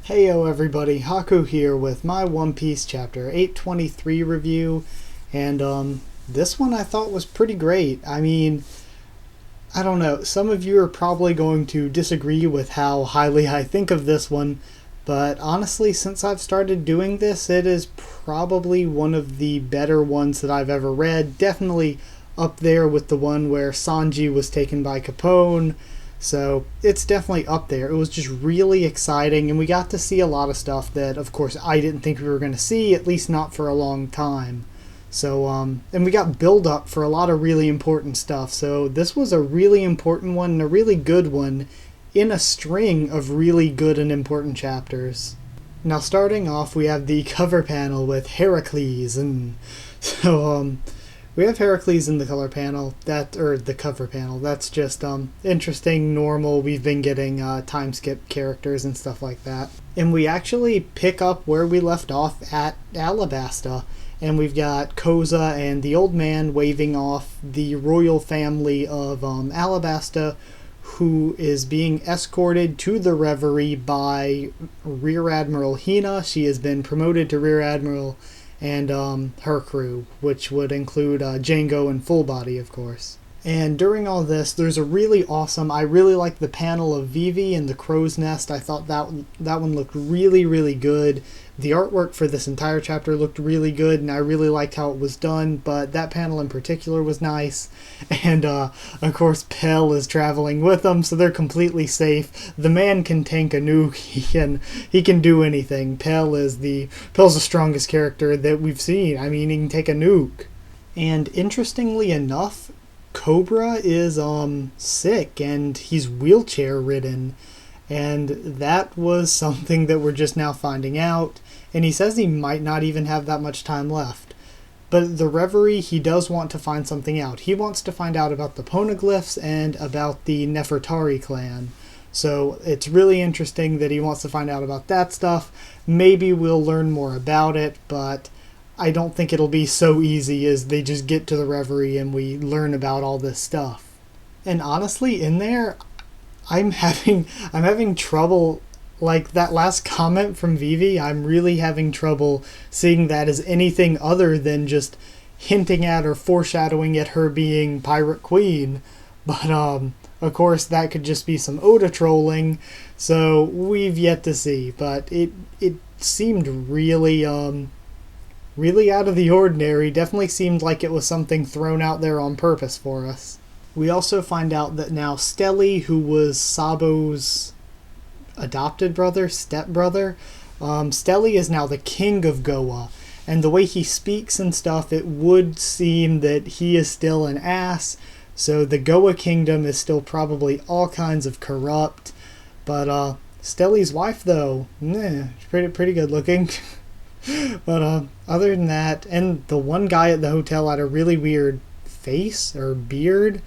Heyo everybody, Haku here with my One Piece chapter 823 review, and this one I thought was pretty great. I mean, I don't know, some of you are probably going to disagree with how highly I think of this one, but honestly, since I've started doing this, it is probably one of the better ones that I've ever read. Definitely up there with the one where Sanji was taken by Capone. So it's definitely up there. It was just really exciting, and we got to see a lot of stuff that, of course, I didn't think we were going to see, at least not for a long time. So, and we got build up for a lot of really important stuff. So this was a really important one and a really good one in a string of really good and important chapters. Now, starting off, we have the cover panel with Heracles, and so, we have Heracles in the color panel, the cover panel. That's just interesting, normal. We've been getting time skip characters and stuff like that. And we actually pick up where we left off at Alabasta. And we've got Koza and the old man waving off the royal family of Alabasta, who is being escorted to the Reverie by Rear Admiral Hina. She has been promoted to Rear Admiral, and her crew, which would include Django and Full Body, of course. And during all this, there's a really awesome, I really like the panel of Vivi and the crow's nest. I thought that one looked really, really good. The artwork for this entire chapter looked really good, and I really liked how it was done, but that panel in particular was nice. And, of course, Pell is traveling with them, so they're completely safe. The man can tank a nuke. He can do anything. Pell's the strongest character that we've seen. I mean, he can take a nuke. And interestingly enough, Cobra is sick, and he's wheelchair ridden. And that was something that we're just now finding out. And he says he might not even have that much time left. But the Reverie, he does want to find something out. He wants to find out about the Poneglyphs and about the Nefertari clan. So it's really interesting that he wants to find out about that stuff. Maybe we'll learn more about it, but I don't think it'll be so easy as they just get to the Reverie and we learn about all this stuff. And honestly, in there, I'm having trouble, like that last comment from Vivi, I'm really having trouble seeing that as anything other than just hinting at or foreshadowing at her being Pirate Queen. But, of course, that could just be some Oda trolling, so we've yet to see. But it seemed really, really out of the ordinary. Definitely seemed like it was something thrown out there on purpose for us. We also find out that now Stelly, who was Sabo's adopted brother, stepbrother, Stelly is now the king of Goa. And the way he speaks and stuff, it would seem that he is still an ass. So the Goa kingdom is still probably all kinds of corrupt. But Stelly's wife, though, pretty good looking. But other than that, and the one guy at the hotel had a really weird face or beard.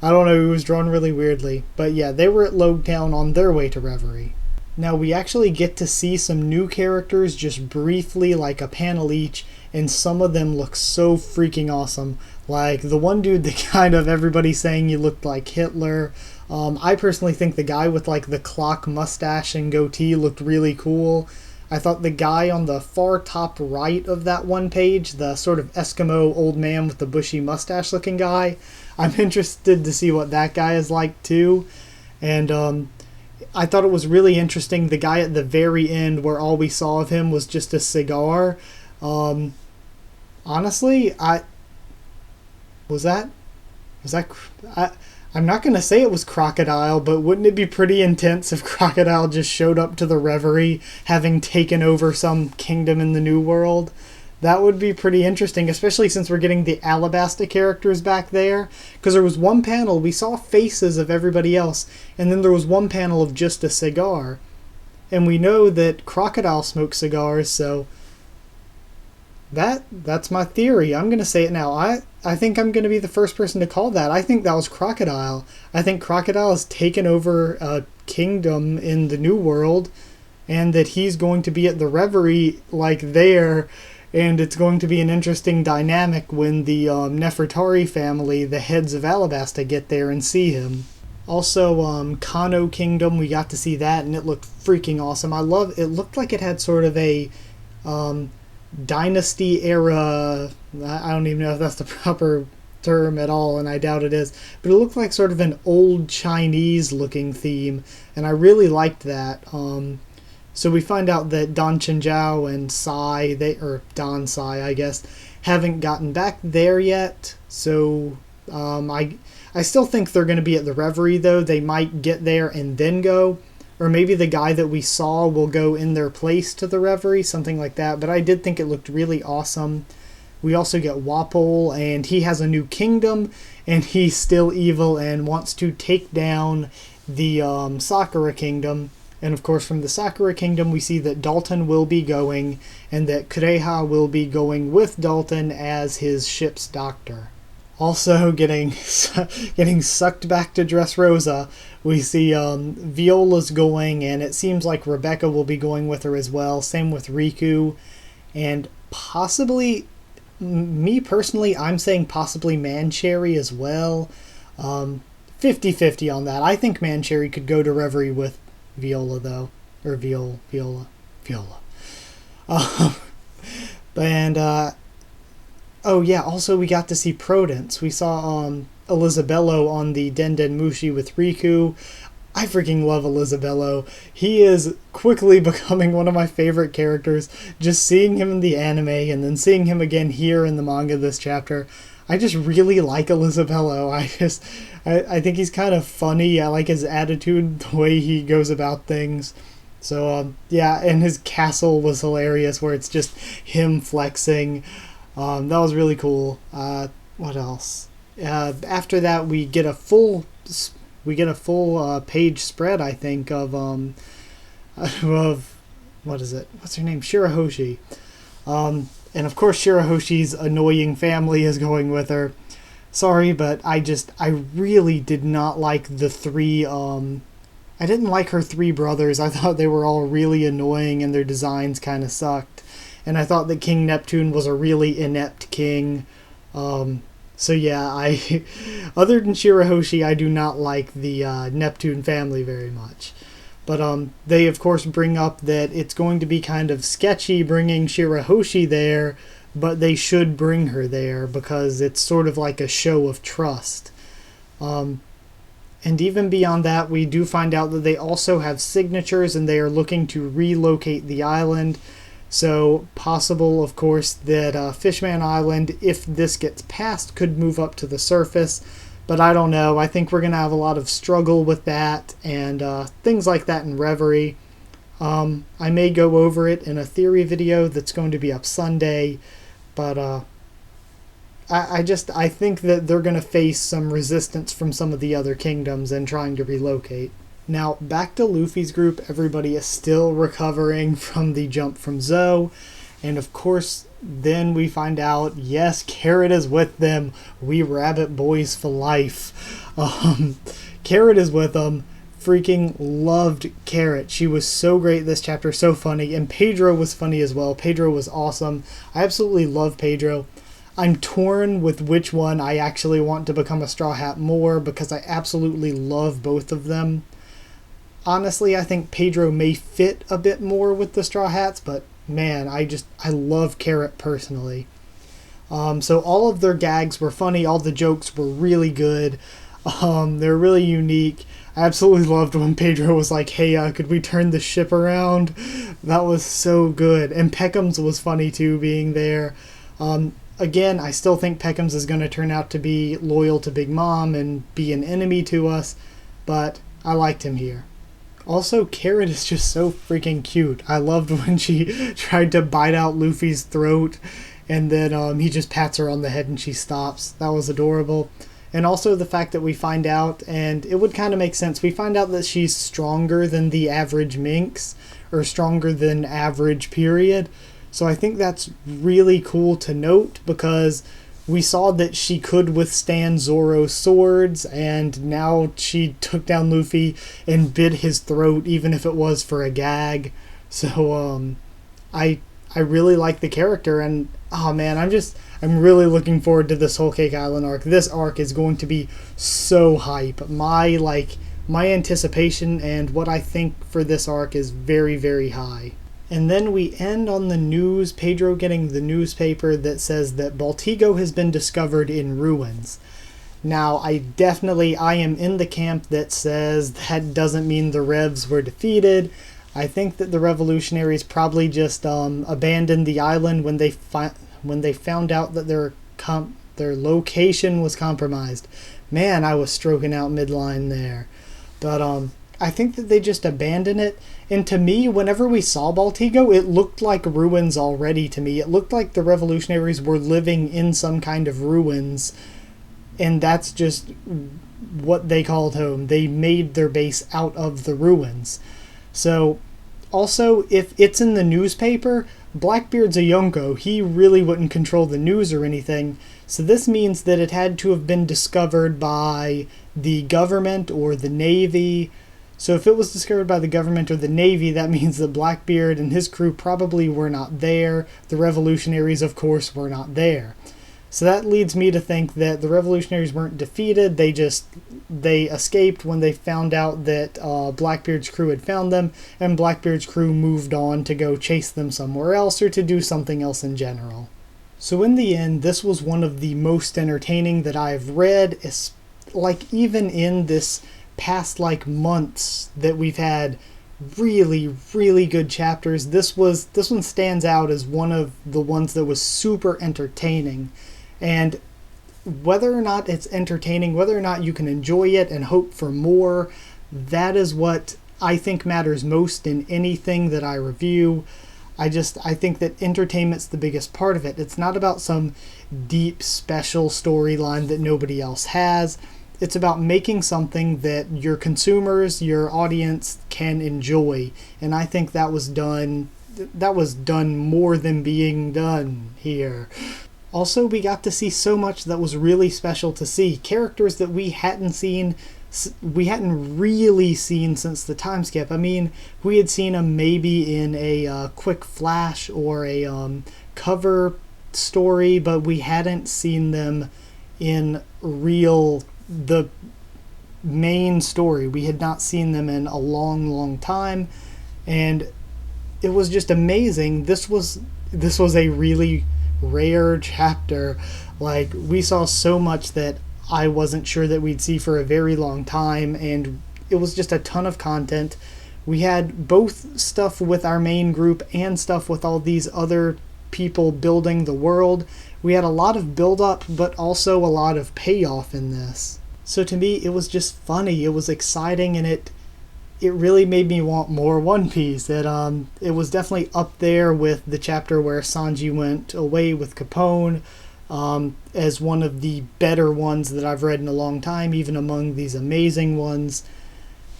I don't know, he was drawn really weirdly. But yeah, they were at Logtown on their way to Reverie. Now we actually get to see some new characters just briefly, like a panel each, and some of them look so freaking awesome. Like the one dude that kind of everybody's saying he looked like Hitler. I personally think the guy with like the clock mustache and goatee looked really cool. I thought the guy on the far top right of that one page, the sort of Eskimo old man with the bushy mustache looking guy, I'm interested to see what that guy is like too. And I thought it was really interesting, the guy at the very end where all we saw of him was just a cigar. Honestly, I'm not going to say it was Crocodile, but wouldn't it be pretty intense if Crocodile just showed up to the Reverie, having taken over some kingdom in the New World? That would be pretty interesting, especially since we're getting the Alabasta characters back there. Because there was one panel, we saw faces of everybody else, and then there was one panel of just a cigar. And we know that Crocodile smokes cigars, so that's my theory. I'm going to say it now. I think I'm going to be the first person to call that. I think that was Crocodile. I think Crocodile has taken over a kingdom in the New World, and that he's going to be at the Reverie, like there, and it's going to be an interesting dynamic when the Nefertari family, the heads of Alabasta, get there and see him. Also, Kano Kingdom, we got to see that, and it looked freaking awesome. It looked like it had sort of a um, dynasty era. I don't even know if that's the proper term at all, and I doubt it is. But it looked like sort of an old Chinese looking theme, and I really liked that. So we find out that Don Chenjiao and Sai, or Don Sai, I guess, haven't gotten back there yet. So I still think they're going to be at the Reverie, though. They might get there and then go. Or maybe the guy that we saw will go in their place to the Reverie, something like that. But I did think it looked really awesome. We also get Wapol, and he has a new kingdom, and he's still evil and wants to take down the Sakura Kingdom. And of course, from the Sakura Kingdom, we see that Dalton will be going, and that Kureha will be going with Dalton as his ship's doctor. Also, getting sucked back to Dressrosa, we see Viola's going, and it seems like Rebecca will be going with her as well. Same with Riku, and possibly, me personally, I'm saying possibly Mancherry as well. 50-50 on that. I think Mancherry could go to Reverie with Viola, though. Or Viola. And, oh yeah, also we got to see Prudence. We saw Elisabello on the Den Den Mushi with Riku. I freaking love Elisabello. He is quickly becoming one of my favorite characters. Just seeing him in the anime and then seeing him again here in the manga this chapter. I just really like Elisabello. I think he's kind of funny. I like his attitude, the way he goes about things. So, yeah, and his castle was hilarious where it's just him flexing. That was really cool. What else? After that, we get a full page spread, I think, of what is it? What's her name? Shirahoshi. And of course, Shirahoshi's annoying family is going with her. Sorry, but I really did not like the three. I didn't like her three brothers. I thought they were all really annoying, and their designs kind of sucked. And I thought that King Neptune was a really inept king. So yeah, other than Shirahoshi, I do not like the Neptune family very much. But they, of course, bring up that it's going to be kind of sketchy bringing Shirahoshi there, but they should bring her there because it's sort of like a show of trust. And even beyond that, we do find out that they also have signatures and they are looking to relocate the island. So possible, of course, that Fishman Island, if this gets passed, could move up to the surface. But I don't know. I think we're going to have a lot of struggle with that and things like that in Reverie. I may go over it in a theory video that's going to be up Sunday. But I think that they're going to face some resistance from some of the other kingdoms in trying to relocate. Now, back to Luffy's group, everybody is still recovering from the jump from Zoe. And of course, then we find out, yes, Carrot is with them. We Rabbit Boys for life. Carrot is with them. Freaking loved Carrot. She was so great this chapter, so funny. And Pedro was funny as well. Pedro was awesome. I absolutely love Pedro. I'm torn with which one I actually want to become a Straw Hat more because I absolutely love both of them. Honestly, I think Pedro may fit a bit more with the Straw Hats, but man, I love Carrot personally. So all of their gags were funny. All the jokes were really good. They're really unique. I absolutely loved when Pedro was like, hey, could we turn the ship around? That was so good. And Peckham's was funny too, being there. Again, I still think Peckham's is going to turn out to be loyal to Big Mom and be an enemy to us, but I liked him here. Also, Carrot is just so freaking cute. I loved when she tried to bite out Luffy's throat, and then he just pats her on the head and she stops. That was adorable. And also the fact that we find out, and it would kind of make sense, we find out that she's stronger than the average Minx, or stronger than average, period. So I think that's really cool to note, because we saw that she could withstand Zoro's swords, and now she took down Luffy and bit his throat, even if it was for a gag. So I really like the character, and oh man, I'm really looking forward to this Whole Cake Island arc. This arc is going to be so hype. My anticipation and what I think for this arc is very, very high. And then we end on the news, Pedro getting the newspaper that says that Baltigo has been discovered in ruins. Now, I am in the camp that says that doesn't mean the Revs were defeated. I think that the revolutionaries probably just abandoned the island when they found out that their location was compromised. Man, I was stroking out midline there. But I think that they just abandoned it. And to me, whenever we saw Baltigo, it looked like ruins already to me. It looked like the revolutionaries were living in some kind of ruins. And that's just what they called home. They made their base out of the ruins. So, also, if it's in the newspaper, Blackbeard's a Yonko. He really wouldn't control the news or anything. So this means that it had to have been discovered by the government or the Navy. So if it was discovered by the government or the Navy, that means that Blackbeard and his crew probably were not there. The revolutionaries, of course, were not there. So that leads me to think that the revolutionaries weren't defeated. They escaped when they found out that Blackbeard's crew had found them, and Blackbeard's crew moved on to go chase them somewhere else or to do something else in general. So in the end, this was one of the most entertaining that I've read. Even in this past months that we've had really, really good chapters, this one stands out as one of the ones that was super entertaining. And whether or not it's entertaining, whether or not you can enjoy it and hope for more, that is what I think matters most in anything that I review. I think that entertainment's the biggest part of it. It's not about some deep, special storyline that nobody else has. It's about making something that your consumers, your audience can enjoy. And I think that was done more than being done here. Also, we got to see so much that was really special to see. Characters that we hadn't really seen since the time skip. I mean, we had seen them maybe in a quick flash or a cover story, but we hadn't seen them in the main story. We had not seen them in a long, long time, and it was just amazing. This was a really rare chapter. We saw so much that I wasn't sure that we'd see for a very long time, and it was just a ton of content. We had both stuff with our main group and stuff with all these other people building the world. We had a lot of build-up, but also a lot of payoff in this. So to me, it was just funny, it was exciting, and it really made me want more One Piece. It was definitely up there with the chapter where Sanji went away with Capone, as one of the better ones that I've read in a long time, even among these amazing ones.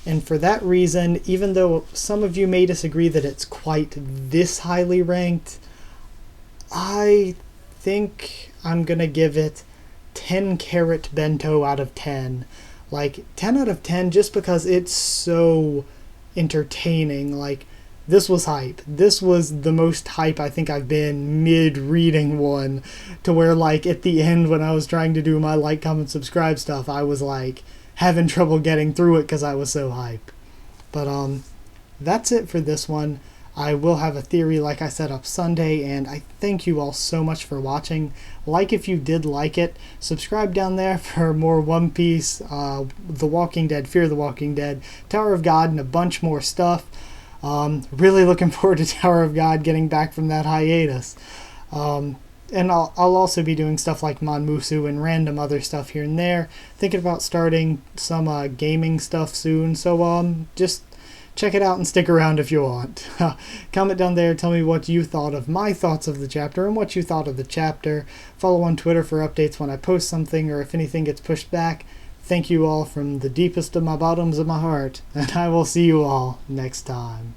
And for that reason, even though some of you may disagree that it's quite this highly ranked, I think I'm gonna give it 10 carat bento out of 10. 10 out of 10 just because it's so entertaining. This was hype. This was the most hype I think I've been mid-reading one, to where at the end when I was trying to do my like, comment, subscribe stuff, I was having trouble getting through it because I was so hype. But that's it for this one. I will have a theory, like I said, up Sunday, and I thank you all so much for watching. If you did like it, subscribe down there for more One Piece, The Walking Dead, Fear the Walking Dead, Tower of God, and a bunch more stuff. Really looking forward to Tower of God getting back from that hiatus. And I'll also be doing stuff like Monmusu and random other stuff here and there. Thinking about starting some gaming stuff soon, so just check it out and stick around if you want. Comment down there, tell me what you thought of my thoughts of the chapter and what you thought of the chapter. Follow on Twitter for updates when I post something or if anything gets pushed back. Thank you all from the deepest of my bottoms of my heart, and I will see you all next time.